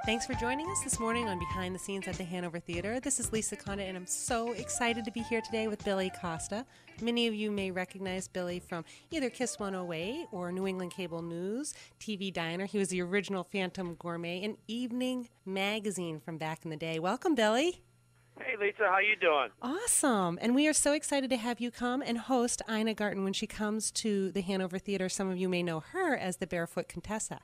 Thanks for joining us this morning on Behind the Scenes at the Hanover Theatre. This is Lisa Conda, and I'm so excited to be here today with Billy Costa. Many of you may recognize Billy from either Kiss 108 or New England Cable News, TV Diner. He was the original Phantom Gourmet, and Evening Magazine from back in the day. Welcome, Billy. Hey, Lisa, how you doing? Awesome. And we are so excited to have you come and host Ina Garten when she comes to the Hanover Theatre. Some of you may know her as the Barefoot Contessa.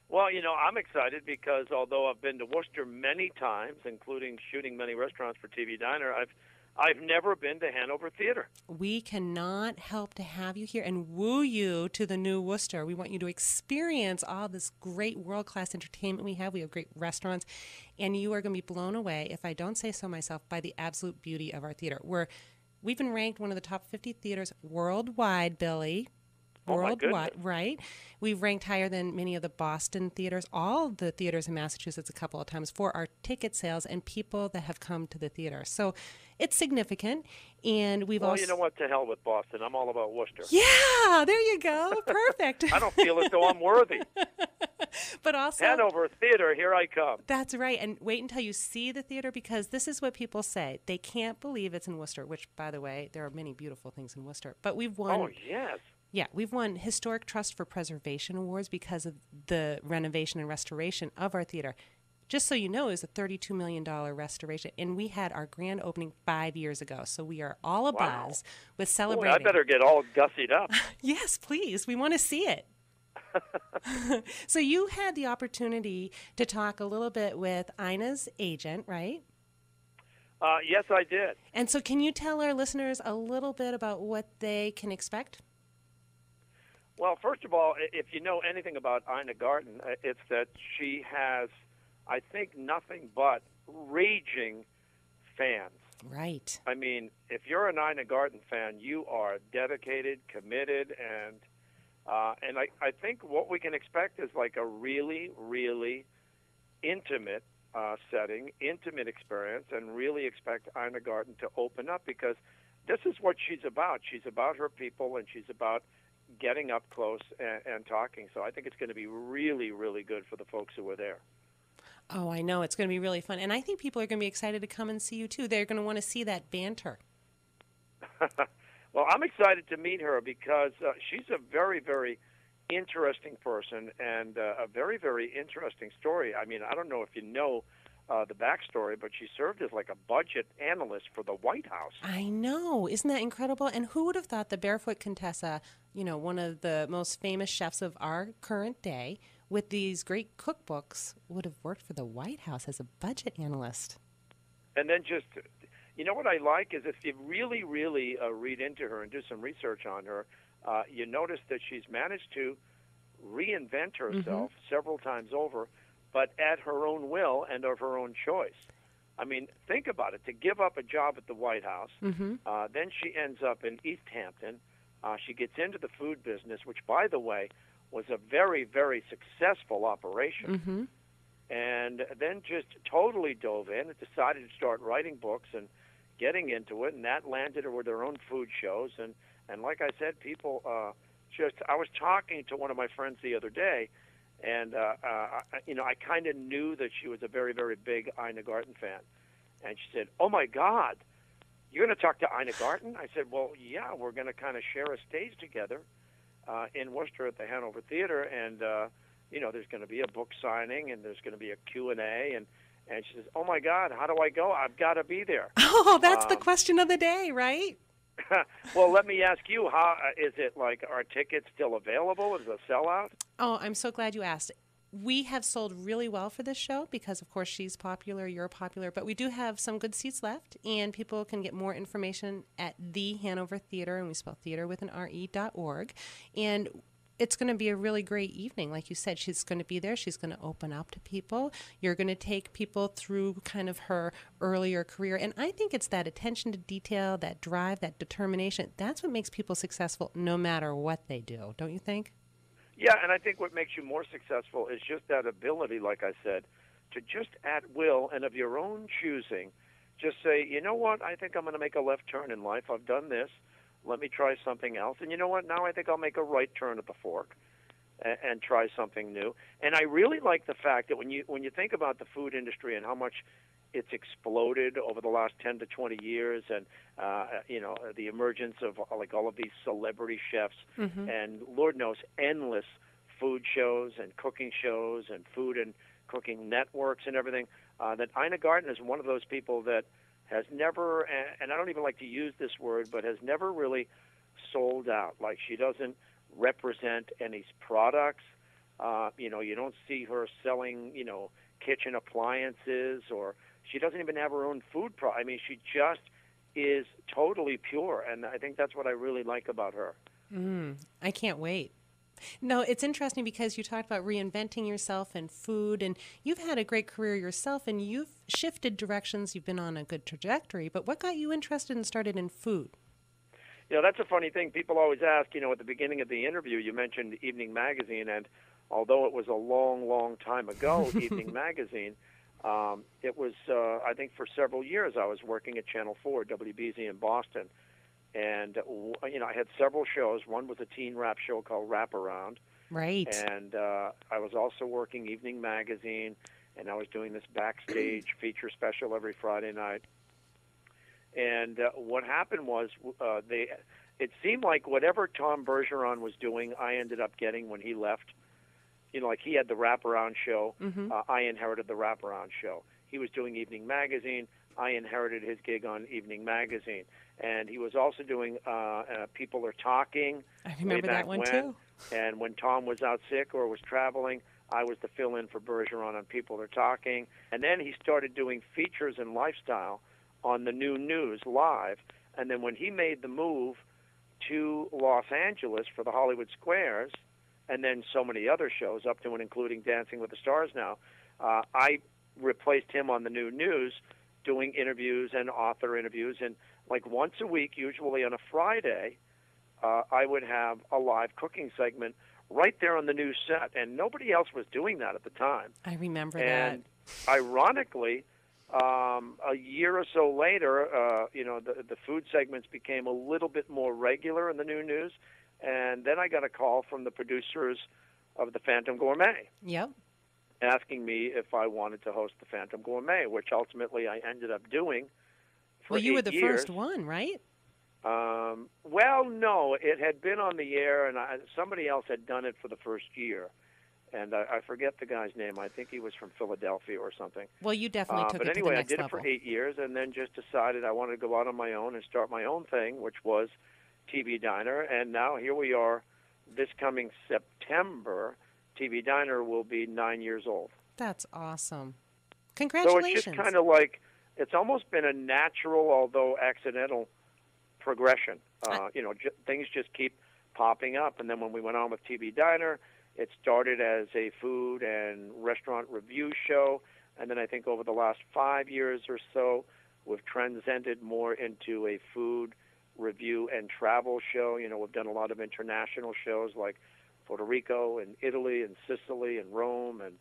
Well, I'm excited because although I've been to Worcester many times, including shooting many restaurants for TV Diner, I've never been to Hanover Theatre. We cannot help to have you here and woo you to the new Worcester. We want you to experience all this great world-class entertainment we have. We have great restaurants, and you are going to be blown away, if I don't say so myself, by the absolute beauty of our theater. We've been ranked one of the top 50 theaters worldwide, Billy. Worldwide, right? We've ranked higher than many of the Boston theaters, all the theaters in Massachusetts a couple of times for our ticket sales and people that have come to the theater. So it's significant, and we've also... Well, you know what? To hell with Boston. I'm all about Worcester. Yeah, there you go. Perfect. I don't feel as though I'm worthy. But also... Hanover Theatre, here I come. That's right. And wait until you see the theater, because this is what people say. They can't believe it's in Worcester, which, by the way, there are many beautiful things in Worcester. But we've won... Oh, yes. Yeah, we've won Historic Trust for Preservation Awards because of the renovation and restoration of our theater. Just so you know, it was a $32 million restoration, and we had our grand opening 5 years ago. So we are all abuzz with celebrating. Boy, I better get all gussied up. Yes, please. We want to see it. So you had the opportunity to talk a little bit with Ina's agent, right? Yes, I did. And so can you tell our listeners a little bit about what they can expect? Well, first of all, if you know anything about Ina Garten, it's that she has, I think, nothing but raging fans. Right. I mean, if you're an Ina Garten fan, you are dedicated, committed, and I think what we can expect is like a really, really intimate setting, intimate experience, and really expect Ina Garten to open up, because this is what she's about. She's about her people, and she's about getting up close and talking. So I think it's going to be really, really good for the folks who are there. Oh, I know. It's going to be really fun. And I think people are going to be excited to come and see you, too. They're going to want to see that banter. Well, I'm excited to meet her because she's a very, very interesting person and a very, very interesting story. I mean, I don't know if you know the backstory, but she served as like a budget analyst for the White House. I know. Isn't that incredible? And who would have thought the Barefoot Contessa, one of the most famous chefs of our current day, with these great cookbooks, would have worked for the White House as a budget analyst? And then just, what I like is if you really, really read into her and do some research on her, you notice that she's managed to reinvent herself several times over, but at her own will and of her own choice. I mean, think about it. To give up a job at the White House, then she ends up in East Hampton. She gets into the food business, which, by the way, was a very, very successful operation. And then just totally dove in and decided to start writing books and getting into it, and that landed her with her own food shows. And like I said, people I was talking to one of my friends the other day, and, I kind of knew that she was a very, very big Ina Garten fan. And she said, "Oh, my God, you're going to talk to Ina Garten?" I said, "Well, yeah, we're going to kind of share a stage together in Worcester at the Hanover Theatre. And, there's going to be a book signing, and there's going to be a Q&A." And she says, "Oh, my God, how do I go? I've got to be there." Oh, that's the question of the day, right? Well, let me ask you, how is it, like, are tickets still available? Is it a sellout? Oh, I'm so glad you asked. We have sold really well for this show because, of course, she's popular, you're popular, but we do have some good seats left, and people can get more information at the Hanover Theatre, and we spell theater with an RE.org. And it's going to be a really great evening. Like you said, she's going to be there. She's going to open up to people. You're going to take people through kind of her earlier career. And I think it's that attention to detail, that drive, that determination. That's what makes people successful no matter what they do. Don't you think? Yeah, and I think what makes you more successful is just that ability, like I said, to just at will and of your own choosing, just say, you know what, I think I'm going to make a left turn in life. I've done this. Let me try something else. And you know what, now I think I'll make a right turn at the fork. and try something new. And I really like the fact that when you think about the food industry and how much it's exploded over the last 10 to 20 years, and the emergence of like all of these celebrity chefs, and Lord knows endless food shows and cooking shows and food and cooking networks and everything, that Ina Garten is one of those people that has never, and I don't even like to use this word, but has never really sold out. Like, she doesn't represent any products. You don't see her selling, kitchen appliances, or she doesn't even have her own food I mean, she just is totally pure, and I think that's what I really like about her. I can't wait. No, it's interesting because you talked about reinventing yourself and food, and you've had a great career yourself, and you've shifted directions. You've been on a good trajectory, but what got you interested and started in food? That's a funny thing. People always ask, at the beginning of the interview, you mentioned Evening Magazine, and although it was a long, long time ago, Evening Magazine, it was, I think for several years, I was working at Channel 4, WBZ in Boston. And, I had several shows. One was a teen rap show called Wrap Around. Right. And I was also working Evening Magazine, and I was doing this backstage feature special every Friday night. And what happened was it seemed like whatever Tom Bergeron was doing, I ended up getting when he left. Like he had the Wrap Around show. I inherited the Wrap Around show. He was doing Evening Magazine. I inherited his gig on Evening Magazine. And he was also doing People Are Talking. I remember that one, too. And when Tom was out sick or was traveling, I was the fill-in for Bergeron on People Are Talking. And then he started doing features and lifestyle on the New News live. And then when he made the move to Los Angeles for the Hollywood Squares, and then so many other shows up to and including Dancing with the Stars now, I replaced him on the New News doing interviews and author interviews. And like once a week, usually on a Friday, I would have a live cooking segment right there on the news set. And nobody else was doing that at the time. I remember that. And ironically, a year or so later, the food segments became a little bit more regular in the New News. And then I got a call from the producers of the Phantom Gourmet. Yep. Asking me if I wanted to host the Phantom Gourmet, which ultimately I ended up doing for Well, you 8 were the years. first one, right? Well, no, it had been on the air, and somebody else had done it for the first year. And I forget the guy's name. I think he was from Philadelphia or something. Well, you definitely took but it anyway, to the next I did level. it for 8 years, and then just decided I wanted to go out on my own and start my own thing, which was TV Diner. And now here we are this coming September. TV Diner will be 9 years old. That's awesome. So Congratulations. it's just kind of like, it's almost been a natural, although accidental, progression. Things just keep popping up. And then when we went on with TV Diner, it started as a food and restaurant review show. And then I think over the last 5 years or so, we've transcended more into a food review and travel show. We've done a lot of international shows like Puerto Rico and Italy and Sicily and Rome. And,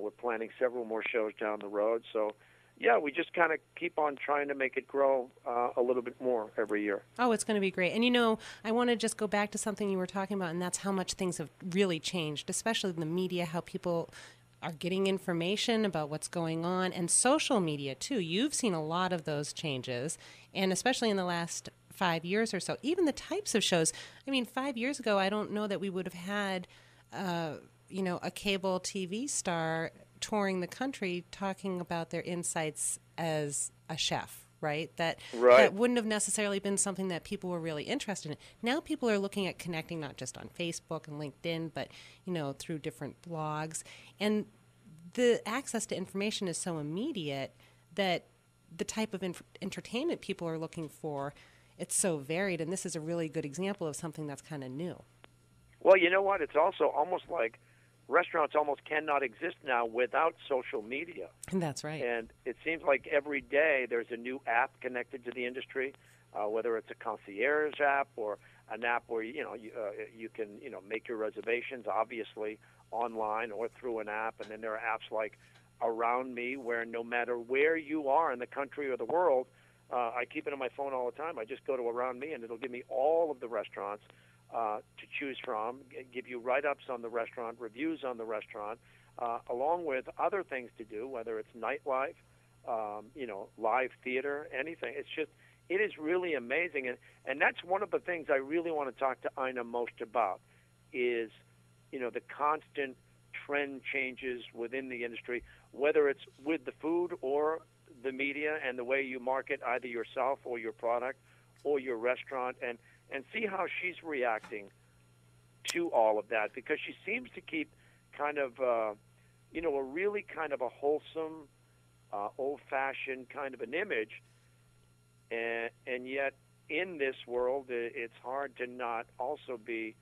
we're planning several more shows down the road. So, yeah, we just kind of keep on trying to make it grow a little bit more every year. Oh, it's going to be great. And, I want to just go back to something you were talking about, and that's how much things have really changed, especially in the media, how people are getting information about what's going on, and social media, too. You've seen a lot of those changes, and especially in the last 5 years or so, even the types of shows. I mean, 5 years ago, I don't know that we would have had, a cable TV star touring the country talking about their insights as a chef, right? That wouldn't have necessarily been something that people were really interested in. Now people are looking at connecting not just on Facebook and LinkedIn, but, through different blogs. And the access to information is so immediate that the type of entertainment people are looking for, it's so varied. And this is a really good example of something that's kind of new. Well, you know what? It's also almost like restaurants almost cannot exist now without social media. And that's right. And it seems like every day there's a new app connected to the industry, whether it's a concierge app or an app where you can make your reservations, obviously online or through an app. And then there are apps like Around Me, where no matter where you are in the country or the world, I keep it on my phone all the time. I just go to Around Me, and it'll give me all of the restaurants to choose from, give you write-ups on the restaurant, reviews on the restaurant, along with other things to do, whether it's nightlife, live theater, anything. It is really amazing. And that's one of the things I really want to talk to Ina most about is, the constant trend changes within the industry, whether it's with the food or the media and the way you market either yourself or your product or your restaurant, and see how she's reacting to all of that, because she seems to keep kind of, a really kind of a wholesome, old-fashioned kind of an image, and yet in this world it's hard to not also be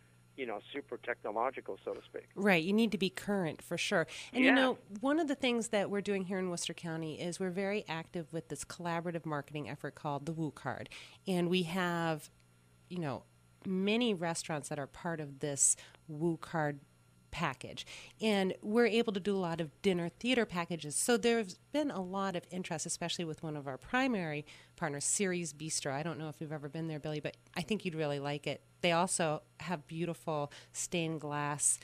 super technological, so to speak. Right. You need to be current for sure. And Yeah. one of the things that we're doing here in Worcester County is we're very active with this collaborative marketing effort called the Woo Card. And we have, many restaurants that are part of this Woo Card package. And we're able to do a lot of dinner theater packages. So there's been a lot of interest, especially with one of our primary partners, Series Bistro. I don't know if you've ever been there, Billy, but I think you'd really like it. They also have beautiful stained glass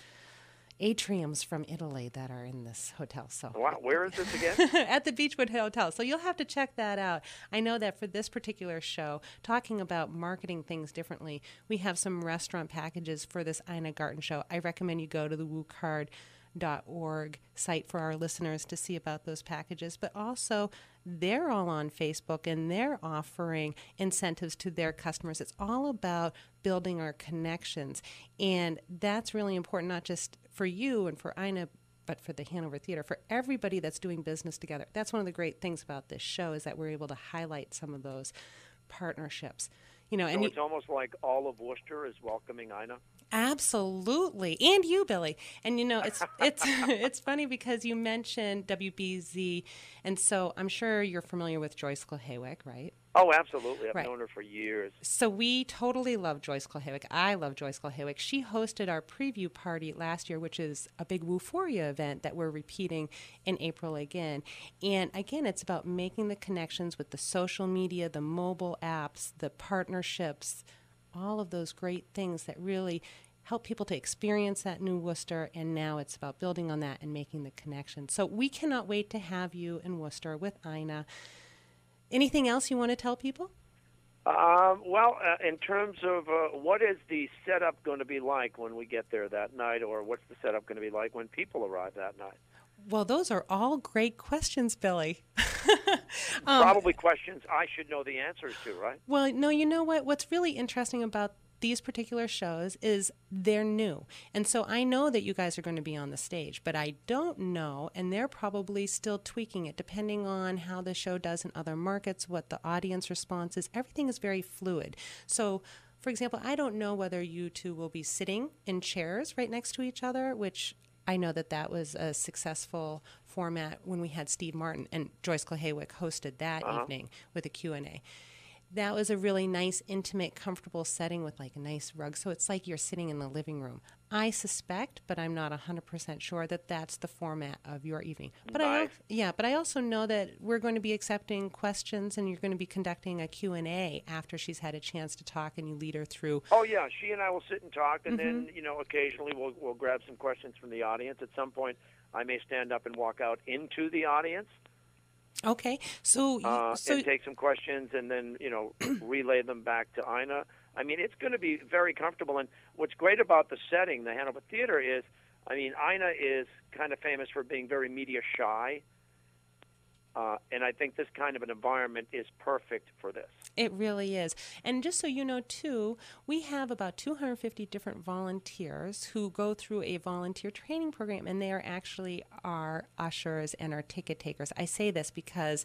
atriums from Italy that are in this hotel. So Wow, where is this again? at the Beechwood Hotel. So you'll have to check that out. I know that for this particular show, talking about marketing things differently, we have some restaurant packages for this Ina Garten show. I recommend you go to the woocard.org site for our listeners to see about those packages, but also they're all on Facebook and they're offering incentives to their customers. It's all about building our connections, and that's really important, not just for you and for Ina, but for the Hanover Theatre, for everybody that's doing business together. That's one of the great things about this show is that we're able to highlight some of those partnerships. So it's almost like all of Worcester is welcoming Ina? Absolutely. And you, Billy. And it's it's funny because you mentioned WBZ, and so I'm sure you're familiar with Joyce Klahewicz, right? Oh, absolutely. I've Right. known her for years. So we totally love Joyce Klahewicz. I love Joyce Klahewicz. She hosted our preview party last year, which is a big Woophoria event that we're repeating in April again. And again, it's about making the connections with the social media, the mobile apps, the partnerships, all of those great things that really help people to experience that new Worcester. And now it's about building on that and making the connection. So we cannot wait to have you in Worcester with Ina. Anything else you want to tell people? In terms of what is the setup going to be like when we get there that night, or what's the setup going to be like when people arrive that night? Well, those are all great questions, Billy. Probably questions I should know the answers to, right? Well, no, you know what? What's really interesting about these particular shows is they're new. And so I know that you guys are going to be on the stage, but I don't know, and they're probably still tweaking it depending on how the show does in other markets, what the audience response is. Everything is very fluid. So, for example, I don't know whether you two will be sitting in chairs right next to each other, which I know that was a successful format when we had Steve Martin, and Joyce Klahewicz hosted that evening with a Q&A. That was a really nice, intimate, comfortable setting with like a nice rug. So it's like you're sitting in the living room. I suspect, but I'm not 100% sure that that's the format of your evening. But Nice. but I also know that we're going to be accepting questions, and you're going to be conducting a Q&A after she's had a chance to talk, and you lead her through. Oh, yeah. She and I will sit and talk, and then, occasionally we'll grab some questions from the audience. At some point, I may stand up and walk out into the audience. Okay, so and take some questions and then, relay them back to Ina. I mean, it's going to be very comfortable. And what's great about the setting, the Hanover Theatre, is, Ina is kind of famous for being very media shy. And I think this kind of an environment is perfect for this. It really is. And just so you know, too, we have about 250 different volunteers who go through a volunteer training program, and they are actually our ushers and our ticket takers. I say this because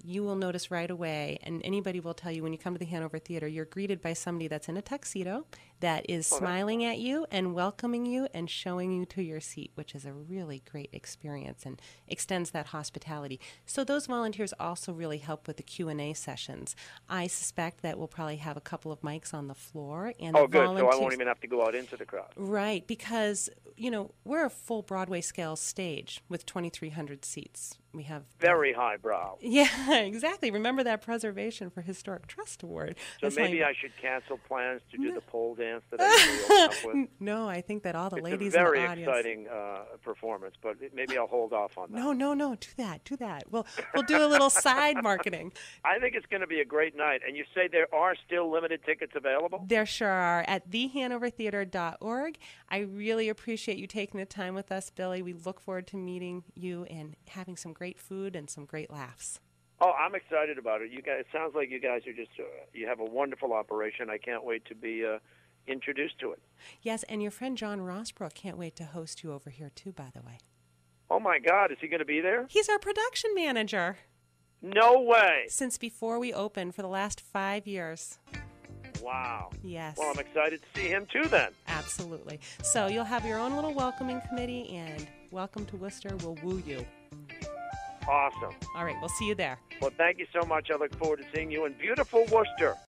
you will notice right away, and anybody will tell you when you come to the Hanover Theatre, you're greeted by somebody that's in a tuxedo that is smiling at you and welcoming you and showing you to your seat, which is a really great experience and extends that hospitality. So those volunteers also really help with the Q&A sessions. I suspect that we'll probably have a couple of mics on the floor. And Oh, good. So I won't even have to go out into the crowd. Right, because we're a full Broadway scale stage with 2,300 seats. We have very highbrow. Yeah, exactly. Remember that Preservation for Historic Trust Award. So It's maybe I should cancel plans to do the pole dance that I usually open up with. No, I think that all the ladies It's a in very the audience. exciting performance, but maybe I'll hold off on that. No, do that. We'll do a little side marketing. I think it's going to be a great night. And you say there are still limited tickets available? There sure are at thehanovertheatre.org. I really appreciate you taking the time with us, Billy. We look forward to meeting you and having some great food and some great laughs. Oh, I'm excited about it. You guys, it sounds like you guys are just, you have a wonderful operation. I can't wait to be introduced to it. Yes, and your friend John Rossbrook can't wait to host you over here too, by the way. Oh my God, is he going to be there? He's our production manager. No way. Since before we opened for the last 5 years. Wow. Yes. Well, I'm excited to see him too then. Absolutely. So you'll have your own little welcoming committee, and Welcome to Worcester will woo you. Awesome. All right, we'll see you there. Well, thank you so much. I look forward to seeing you in beautiful Worcester.